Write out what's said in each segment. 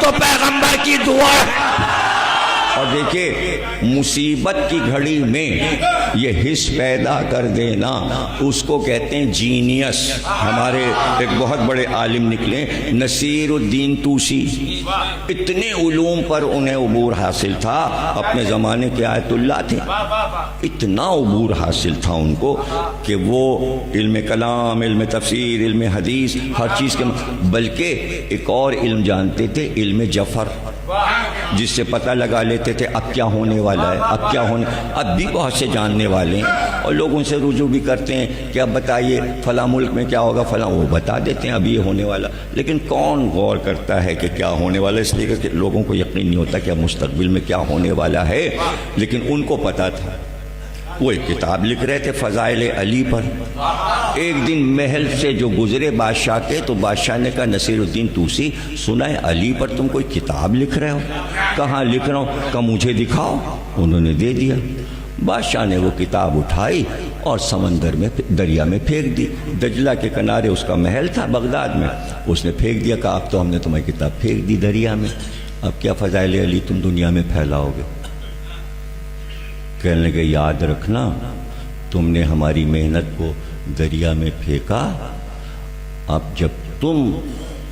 تو پیغمبر کی دعا ہے۔ اور دیکھیں مصیبت کی گھڑی میں یہ حس پیدا کر دینا، اس کو کہتے ہیں جینیس۔ ہمارے ایک بہت بڑے عالم نکلے نصیر الدین طوسی، اتنے علوم پر انہیں عبور حاصل تھا، اپنے زمانے کے آیت اللہ تھے، اتنا عبور حاصل تھا ان کو کہ وہ علم کلام، علم تفسیر، علم حدیث، ہر چیز کے بلکہ ایک اور علم جانتے تھے، علم جفر، جس سے پتہ لگا لیتے تھے اب کیا ہونے والا ہے، اب کیا ہونے۔ اب بھی بہت سے جاننے والے ہیں اور لوگ ان سے رجوع بھی کرتے ہیں کہ اب بتائیے فلاں ملک میں کیا ہوگا، فلاں، وہ بتا دیتے ہیں اب یہ ہونے والا، لیکن کون غور کرتا ہے کہ کیا ہونے والا، اس لیے کہ لوگوں کو یقین نہیں ہوتا کہ اب مستقبل میں کیا ہونے والا ہے، لیکن ان کو پتہ تھا۔ وہ ایک کتاب لکھ رہے تھے فضائل علی پر، ایک دن محل سے جو گزرے بادشاہ کے، تو بادشاہ نے کہا نصیر الدین طوسی سنا ہے علی پر تم کوئی کتاب لکھ رہے ہو؟ کہاں لکھ رہا ہوں؟ کہا مجھے دکھاؤ۔ انہوں نے دے دیا، بادشاہ نے وہ کتاب اٹھائی اور سمندر میں، دریا میں پھینک دی۔ دجلہ کے کنارے اس کا محل تھا بغداد میں، اس نے پھینک دیا، کہا اب تو ہم نے تمہاری کتاب پھینک دی دریا میں، اب کیا فضائل علی تم دنیا میں پھیلاؤ گے؟ کہنے لگے یاد رکھنا تم نے ہماری محنت کو دریا میں پھینکا، اب جب تم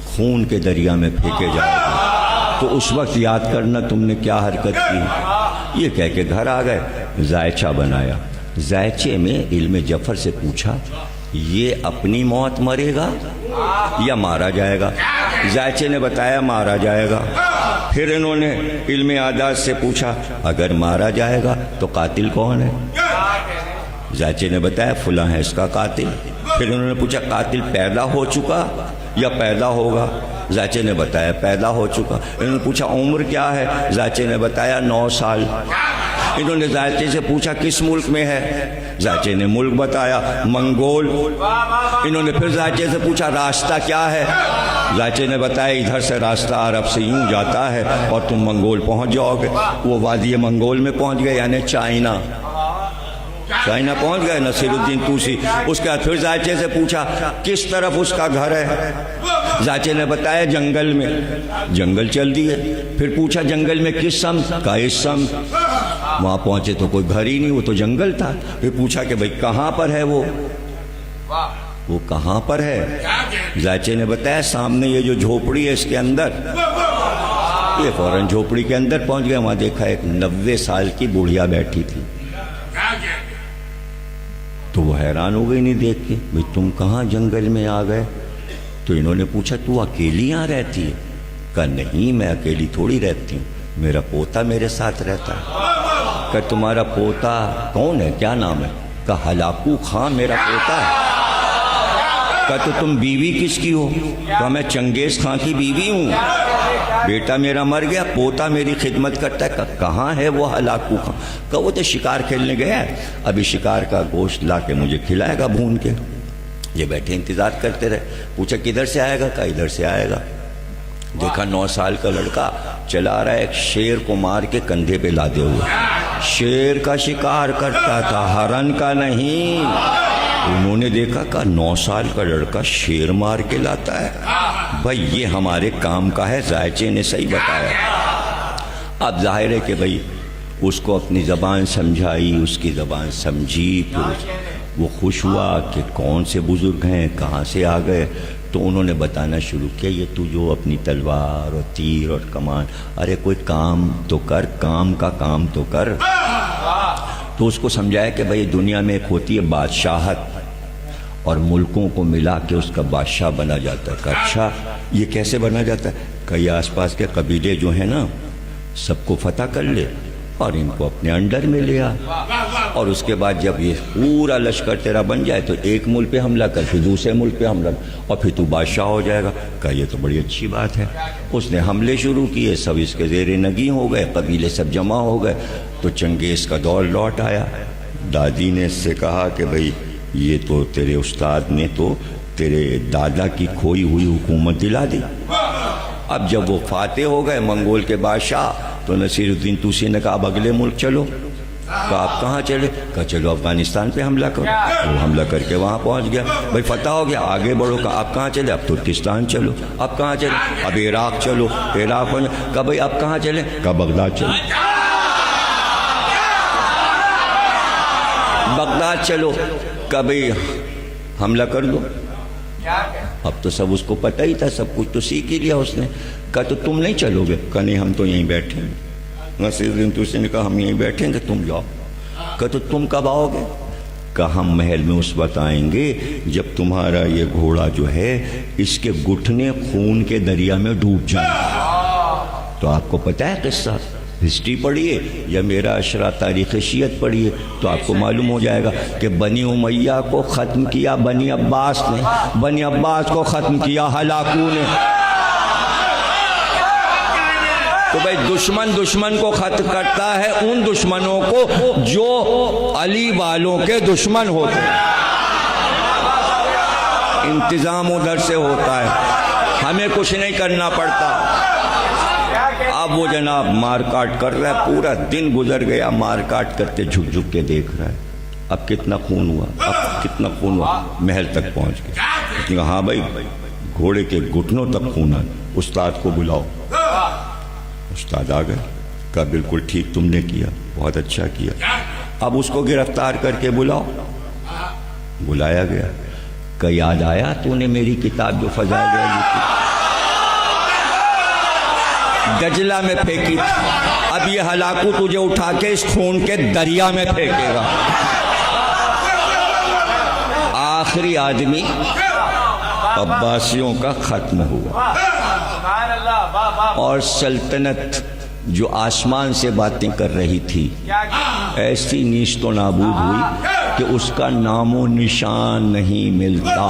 خون کے دریا میں پھینکے جاؤ گے تو اس وقت یاد کرنا تم نے کیا حرکت کی۔ یہ کہہ کے گھر آ گئے، ذائچہ بنایا، ذائچے میں علم جفر سے پوچھا یہ اپنی موت مرے گا یا مارا جائے گا؟ ذائچے نے بتایا مارا جائے گا۔ پھر انہوں نے علم عادات سے پوچھا اگر مارا جائے گا تو قاتل کون ہے؟ ذائچے نے بتایا فلاں ہے اس کا قاتل۔ پھر انہوں نے پوچھا قاتل پیدا ہو چکا یا پیدا ہوگا؟ ذائچے نے بتایا پیدا ہو چکا۔ انہوں نے پوچھا عمر کیا ہے؟ ذائچے نے بتایا 9 سال۔ انہوں نے ذائچے سے پوچھا کس ملک میں ہے؟ ذائچے نے ملک بتایا منگول۔ انہوں نے پھر ذائچے سے پوچھا راستہ کیا ہے؟ ذائچے نے بتایا ادھر سے راستہ عرب سے یوں جاتا ہے اور تم منگول پہنچ جاؤ گے۔ وہ وادی منگول میں پہنچ گئے، یعنی چائنا پہنچ گئے نصیر الدین طوسی۔ اس کے بعد پھر ذائچے سے پوچھا کس طرف اس کا گھر ہے؟ ذائچے نے بتایا جنگل میں۔ جنگل چل دیے۔ پھر پوچھا جنگل میں کس سمت؟ کہا اس سمت۔ وہاں پہنچے تو کوئی گھر ہی نہیں، وہ تو جنگل تھا۔ پھر پوچھا کہ بھئی کہاں پر ہے وہ کہاں پر ہے؟ ذائچے نے بتایا سامنے یہ جو جھوپڑی ہے اس کے اندر۔ یہ فوراً جھوپڑی کے اندر پہنچ گئے، وہاں دیکھا ایک 90 سال کی بوڑھیا بیٹھی تھی۔ تو وہ حیران ہو گئی نہیں دیکھ کے، بھئی تم کہاں جنگل میں آ گئے؟ تو انہوں نے پوچھا تو اکیلی یہاں رہتی ہے؟ کہا نہیں میں اکیلی تھوڑی رہتی ہوں، میرا پوتا میرے ساتھ رہتا ہے۔ کہ تمہارا پوتا کون ہے، کیا نام ہے؟ کہا ہلاکو خان میرا پوتا ہے۔ کہا تو تم بیوی کس کی ہو؟ کہا میں چنگیز خان کی بیوی ہوں، بیٹا میرا مر گیا، پوتا میری خدمت کرتا ہے۔ کہا کہاں ہے وہ ہلاکو خان؟ کہا وہ تو شکار کھیلنے گیا ہے، ابھی شکار کا گوشت لا کے مجھے کھلائے گا بھون کے۔ یہ بیٹھے انتظار کرتے رہے۔ پوچھا کدھر سے آئے گا؟ کہا ادھر سے آئے گا۔ دیکھا 9 سال کا لڑکا چلا آ رہا ہے ایک شیر کو مار کے کندھے پہ لادے ہوئے، شیر کا شکار کرتا تھا ہرن کا نہیں۔ انہوں نے دیکھا کہا 9 سال کا لڑکا شیر مار کے لاتا ہے، بھائی یہ ہمارے کام کا ہے۔ ذائچے نے صحیح بتایا۔ اب ظاہر ہے کہ بھائی اس کو اپنی زبان سمجھائی، اس کی زبان سمجھی، پھر وہ خوش ہوا کہ کون سے بزرگ ہیں، کہاں سے آ گئے۔ تو انہوں نے بتانا شروع کیا یہ تو جو اپنی تلوار اور تیر اور کمان، ارے کوئی کام تو کر، کام کا کام تو کر۔ تو اس کو سمجھایا کہ بھئی دنیا میں ایک ہوتی ہے بادشاہت، اور ملکوں کو ملا کے اس کا بادشاہ بنا جاتا ہے۔ کہ اچھا یہ کیسے بنا جاتا ہے؟ کہ یہ آس پاس کے قبیلے جو ہیں نا سب کو فتح کر لے اور ان کو اپنے انڈر میں لیا، اور اس کے بعد جب یہ پورا لشکر تیرا بن جائے تو ایک ملک پہ حملہ کر، پھر دوسرے ملک پہ حملہ، اور پھر تو بادشاہ ہو جائے گا۔ کہا یہ تو بڑی اچھی بات ہے۔ اس نے حملے شروع کیے، سب اس کے زیر نگیں ہو گئے، قبیلے سب جمع ہو گئے۔ تو چنگیز کا دور لوٹ آیا۔ دادی نے اس سے کہا کہ بھئی یہ تو تیرے استاد نے تو تیرے دادا کی کھوئی ہوئی حکومت دلا دی۔ اب جب وہ فاتح ہو گئے منگول کے بادشاہ، تو نصیر الدین طوسی نے کہا اب اگلے ملک چلو۔ کہا آپ کہاں چلے؟ کہا چلو افغانستان پہ حملہ کرو۔ وہ حملہ کر کے وہاں پہنچ گیا، بھائی فتح ہو گیا، آگے بڑھو۔ کہا آپ کہاں چلے؟ اب ترکستان چلو۔ اب کہاں چلے؟ اب عراق چلو۔ عراق پہنچ۔ کہا بھائی اب کہاں چلے؟ کہا بغداد چلو۔ بغداد چلو۔ کہا بھئی حملہ کر دو۔ اب تو سب اس کو پتہ ہی تھا، سب کچھ تو سیکھ ہی لیا اس نے۔ کہا تو تم نہیں چلو گے؟ کہا نہیں ہم تو یہیں بیٹھیں گے۔ نصیرالدین توسی نے کہا ہم یہیں بیٹھیں گے، تم جاؤ۔ کہا تو تم کب آؤ گے؟ کہا ہم محل میں اس وقت آئیں گے جب تمہارا یہ گھوڑا جو ہے اس کے گھٹنے خون کے دریا میں ڈوب جائیں۔ تو آپ کو پتہ ہے قصہ، ہسٹری پڑھیے یا میرا اشرا تاریخ شیعت پڑھیے تو آپ کو معلوم ہو جائے گا کہ بنی امیہ کو ختم کیا بنی عباس نے، بنی عباس کو ختم کیا ہلاکو نے۔ تو بھائی دشمن کو ختم کرتا ہے ان دشمنوں کو جو علی والوں کے دشمن ہوتے ہیں۔ انتظام ادھر سے ہوتا ہے، ہمیں کچھ نہیں کرنا پڑتا۔ اب وہ جناب مار کاٹ کر رہا ہے، پورا دن گزر گیا مار کاٹ کرتے، جھک جھک کے دیکھ رہا ہے اب کتنا خون ہوا، اب کتنا خون ہوا۔ محل تک پہنچ گیا، اس نے کہا ہاں بھائی گھوڑے کے گھٹنوں تک خون ہے، استاد کو بلاؤ۔ استاد آ گئے، کہا بالکل ٹھیک تم نے کیا، بہت اچھا کیا، اب اس کو گرفتار کر کے بلاؤ۔ بلایا گیا، کہ یاد آیا تو نے میری کتاب جو فضائل علی کی دجلہ میں پھینکی تھی، اب یہ ہلاکو تجھے اٹھا کے اس خون کے دریا میں پھینکے گا۔ آخری آدمی عباسیوں کا ختم ہوا، اور سلطنت جو آسمان سے باتیں کر رہی تھی ایسی نیست و نابود ہوئی کہ اس کا نام و نشان نہیں ملتا۔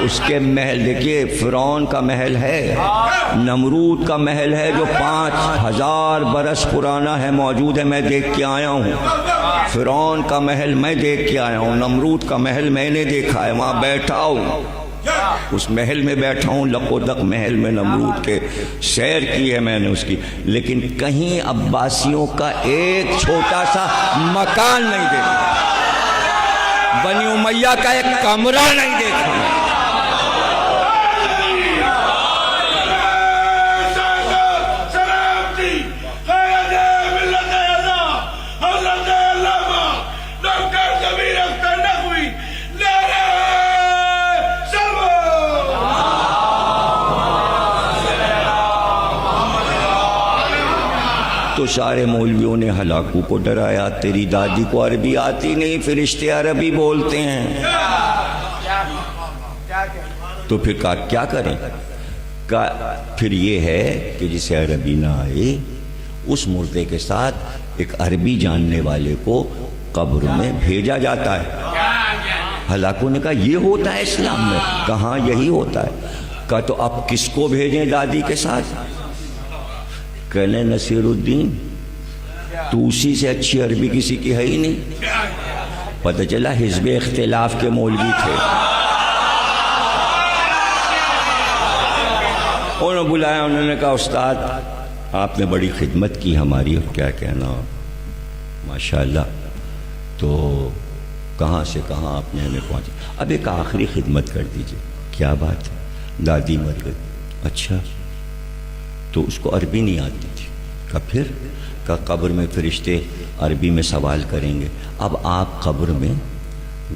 اس کے محل دیکھیے، فرعون کا محل ہے، نمرود کا محل ہے جو 5000 برس پرانا ہے، موجود ہے، میں دیکھ کے آیا ہوں۔ فرعون کا محل میں دیکھ کے آیا ہوں، نمرود کا محل میں نے دیکھا ہے، وہاں بیٹھا ہوں، اس محل میں بیٹھا ہوں، لقودق محل میں نمرود کے سیر کی ہے میں نے اس کی، لیکن کہیں عباسیوں کا ایک چھوٹا سا مکان نہیں دیکھا، بنی امیہ کا ایک کمرہ نہیں دیکھا۔ تو سارے مولویوں نے ہلاکو کو ڈرایا، تیری دادی کو عربی آتی نہیں، فرشتے عربی بولتے ہیں۔ تو پھر کیا کریں؟ پھر یہ ہے کہ جسے عربی نہ آئے اس مردے کے ساتھ ایک عربی جاننے والے کو قبر میں بھیجا جاتا ہے۔ ہلاکو نے کہا یہ ہوتا ہے اسلام میں؟ کہاں یہی ہوتا ہے۔ کہا تو اب کس کو بھیجیں دادی کے ساتھ؟ کہنے نصیر الدین توسی سے اچھی عربی کسی کی ہے ہی نہیں۔ پتہ چلا حزب اختلاف کے مولوی تھے، انہوں نے بلایا، انہوں نے کہا استاد آپ نے بڑی خدمت کی ہماری، اور کیا کہنا ماشاءاللہ، تو کہاں سے کہاں آپ نے ہمیں پہنچے، اب ایک آخری خدمت کر دیجئے۔ کیا بات ہے؟ دادی مر گئی۔ اچھا، تو اس کو عربی نہیں آتی تھی۔ کہا پھر؟ کہا قبر میں فرشتے عربی میں سوال کریں گے، اب آپ قبر میں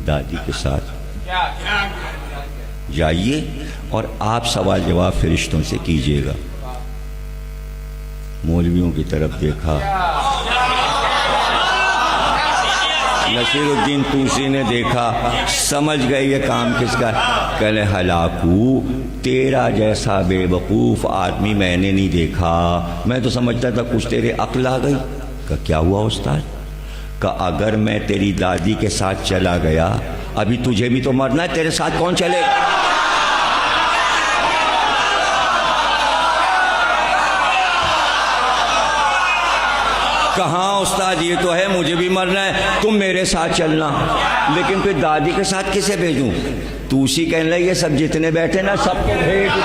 دادی کے ساتھ جائیے اور آپ سوال جواب فرشتوں سے کیجئے گا۔ مولویوں کی طرف دیکھا، نصیر الدین توسی نے دیکھا، سمجھ گئے یہ کام کس کا ہے۔ کہنے ہلاکو تیرا جیسا بے وقوف آدمی میں نے نہیں دیکھا، میں تو سمجھتا تھا کچھ تیرے عقل آ گئی۔ کہا کیا ہوا استاد؟ کہا اگر میں تیری دادی کے ساتھ چلا گیا، ابھی تجھے بھی تو مرنا ہے، تیرے ساتھ کون چلے گا؟ کہاں استاد یہ تو ہے مجھے بھی مرنا ہے، تم میرے ساتھ چلنا، لیکن پھر دادی کے ساتھ کسے بھیجوں؟ توسی کہنے لگے یہ سب جتنے بیٹھے نا سب کو بھیج،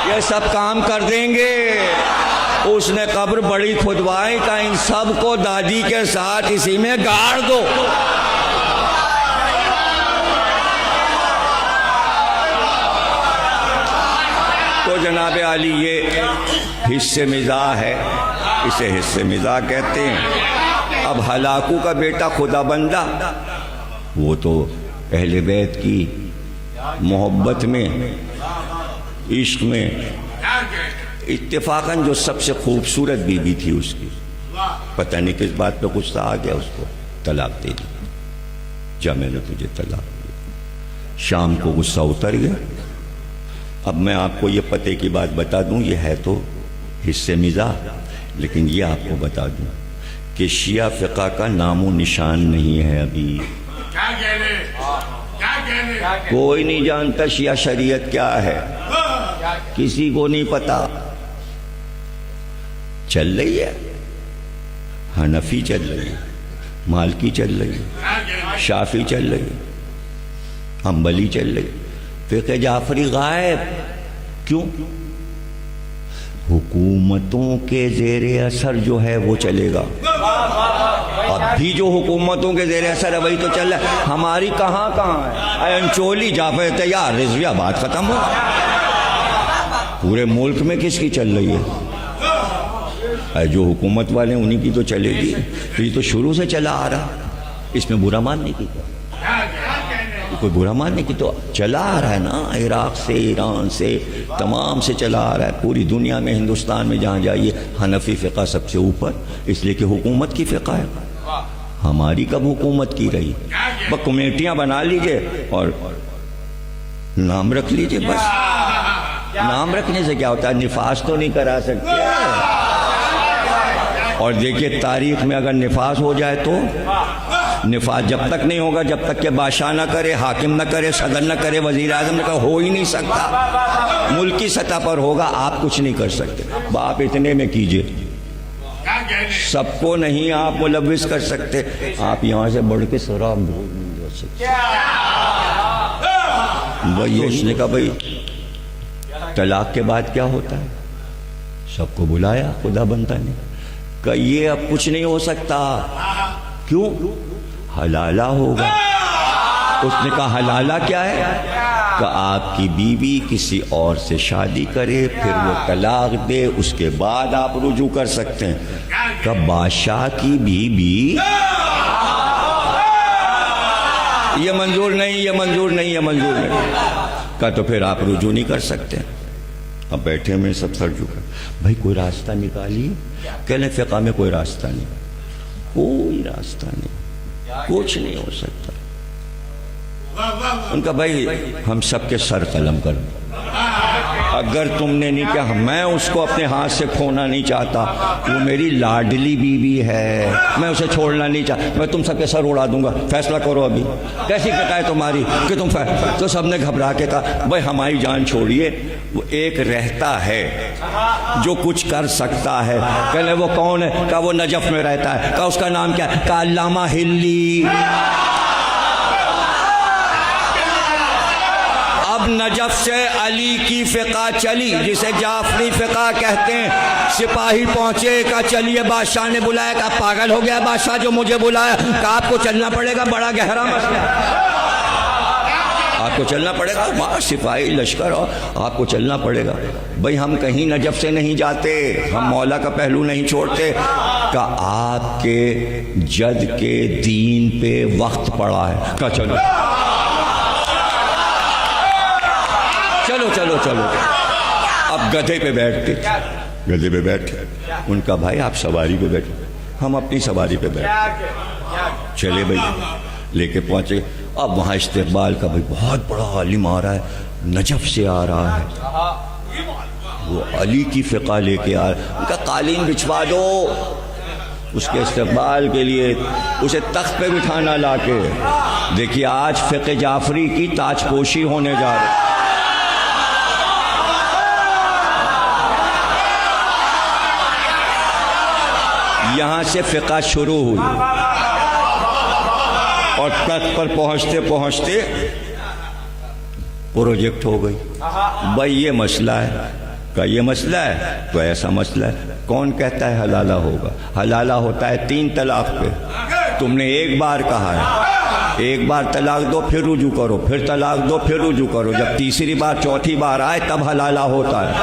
یہ سب کام کر دیں گے۔ اس نے قبر بڑی کھدوائی کہ ان سب کو دادی کے ساتھ اسی میں گاڑ دو. تو جناب عالی یہ حصے مزاح ہے، اسے حصے مزاح کہتے ہیں. اب ہلاکو کا بیٹا خدا بندہ، وہ تو اہل بیت کی محبت میں، عشق میں اتفاقاً جو سب سے خوبصورت بیوی تھی اس کی، پتہ نہیں کس بات پہ غصہ آ گیا، اس کو طلاق دے دی. جا میں نے تجھے طلاق دی. شام کو غصہ اتر گیا. اب میں آپ کو یہ پتے کی بات بتا دوں، یہ ہے تو حصے مزاح، لیکن یہ آپ کو بتا دوں کہ شیعہ فقہ کا نام و نشان نہیں ہے ابھی. کوئی نہیں جانتا شیعہ شریعت کیا ہے، کسی کو نہیں پتا. چل رہی ہے حنفی، چل رہی ہے مالکی، چل رہی ہے شافعی، چل رہی ہے حنبلی، چل رہی ہے. فقہ جعفری غائب. کیوں؟ حکومتوں کے زیر اثر جو ہے وہ چلے گا. اب بھی جو حکومتوں کے زیر اثر ہے وہی تو چل رہا ہے. ہماری کہاں ہے؟ انچولی، جعفر تیار، رضویہ، بات ختم ہو. پورے ملک میں کس کی چل رہی ہے؟ جو حکومت والے انہی کی تو چلے گی. تو یہ تو شروع سے چلا آ رہا، اس میں برا ماننے کی کوئی برا ماننے کی تو چلا آ رہا ہے نا. عراق سے، ایران سے، تمام سے چلا آ رہا ہے. پوری دنیا میں، ہندوستان میں جہاں جائیے حنفی فقہ سب سے اوپر، اس لیے کہ حکومت کی فقہ ہے. ہماری کب حکومت کی رہی؟ بس کمیٹیاں بنا لیجئے اور نام رکھ لیجئے. بس نام رکھنے سے کیا ہوتا ہے؟ نفاذ تو نہیں کرا سکتے. اور دیکھیے تاریخ میں اگر نفاذ ہو جائے تو نفاذ جب تک نہیں ہوگا جب تک کہ بادشاہ نہ کرے، حاکم نہ کرے، صدر نہ کرے، وزیر اعظم نہ کرے، ہو ہی نہیں سکتا. ملکی سطح پر ہوگا، آپ کچھ نہیں کر سکتے. آپ اتنے میں کیجئے، سب کو نہیں آپ ملوث کر سکتے. آپ یہاں سے بڑھ کے سراب نہیں ہو سکتے. وہی اس نے کہا بھائی طلاق کے بعد کیا ہوتا ہے؟ سب کو بلایا خدا بندہ نے، کہ یہ اب کچھ نہیں ہو سکتا. کیوں؟ حلالہ ہوگا. اس نے کہا حلالہ کیا ہے؟ کہ آپ کی بیوی کسی اور سے شادی کرے، پھر وہ طلاق دے، اس کے بعد آپ رجوع کر سکتے ہیں. کہ بادشاہ کی بیوی یہ منظور نہیں، یہ منظور نہیں، یہ منظور نہیں. کہا تو پھر آپ رجوع نہیں کر سکتے. اب بیٹھے میں سب سر جھکا. بھائی کوئی راستہ نکالیے. کہنے فقہ میں کوئی راستہ نہیں، کوئی راستہ نہیں، کچھ نہیں ہو سکتا. ان کا بھائی ہم سب کے سر قلم کر دیں. اگر تم نے نہیں کہا، میں اس کو اپنے ہاتھ سے کھونا نہیں چاہتا. وہ میری لاڈلی بیوی ہے، میں اسے چھوڑنا نہیں چاہتا. میں تم سب کے سر اڑا دوں گا. فیصلہ کرو ابھی، کیسی فقہ ہے تمہاری کہ تم تو سب نے گھبرا کے کہا بھائی ہماری جان چھوڑیے. وہ ایک رہتا ہے جو کچھ کر سکتا ہے. کہنے وہ کون ہے؟ کہا وہ نجف میں رہتا ہے. کہا اس کا نام کیا ہے؟ کہا علامہ ہلی. اب نجف سے علی کی فقہ چلی جسے جعفری فقہ کہتے ہیں. سپاہی پہنچے، کہا چلیے بادشاہ نے بلایا. کہا پاگل ہو گیا بادشاہ جو مجھے بلایا؟ کہا آپ کو چلنا پڑے گا، بڑا گہرا مسئلہ، آپ کو چلنا پڑے گا. وہاں سپاہی لشکر ہو، آپ کو چلنا پڑے گا. بھئی ہم کہیں نجف سے نہیں جاتے، ہم مولا کا پہلو نہیں چھوڑتے. کہ آپ کے جد کے دین پہ وقت پڑا ہے. کہا چلو چلو چلو چلو. اب گدھے پہ بیٹھتے، گدھے پہ بیٹھے. ان کا بھائی آپ سواری پہ بیٹھے، ہم اپنی سواری پہ بیٹھے. چلے بھائی لے کے پہنچے. اب وہاں استقبال کا بھائی بہت بڑا عالم آ رہا ہے، نجف سے آ رہا ہے. وہ علی کی فقہ لے کے آ رہا ہے. ان کا قالین بچھوا دو اس کے استقبال کے لیے، اسے تخت پہ بٹھانا لا کے. دیکھیے آج فقہ جعفری کی تاج پوشی ہونے جا رہی ہے. یہاں سے فقہ شروع ہوئی اور تخت پر پہنچتے پہنچتے پروجیکٹ ہو گئی. بھائی یہ مسئلہ ہے. کہ یہ مسئلہ ہے تو ایسا مسئلہ ہے. کون کہتا ہے حلالہ ہوگا؟ حلالہ ہوتا ہے 3 طلاق پہ. تم نے ایک بار کہا ہے، ایک بار طلاق دو پھر رجوع کرو، پھر طلاق دو پھر رجوع کرو، جب تیسری بار چوتھی بار آئے تب حلالہ ہوتا ہے.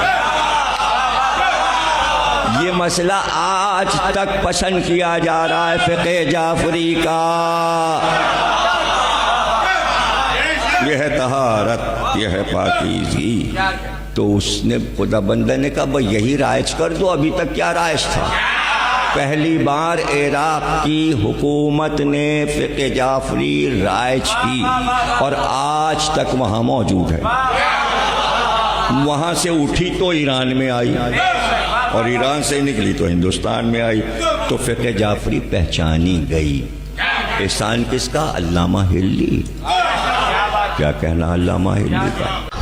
یہ مسئلہ آج تک پسند کیا جا رہا ہے فقہ جعفری کا. یہ ہے طہارت، یہ ہے پاکیزگی. تو اس نے خدا بندہ نے کہا بھئی یہی رائج کر دو. ابھی تک کیا رائج تھا؟ پہلی بار عراق کی حکومت نے فقہ جعفری رائج کی اور آج تک وہاں موجود ہے. وہاں سے اٹھی تو ایران میں آئی اور ایران سے نکلی تو ہندوستان میں آئی. تو فقہ جعفری پہچانی گئی. احسان کس کا؟ علامہ ہلی. کیا کہنا علامہ ہلی کا؟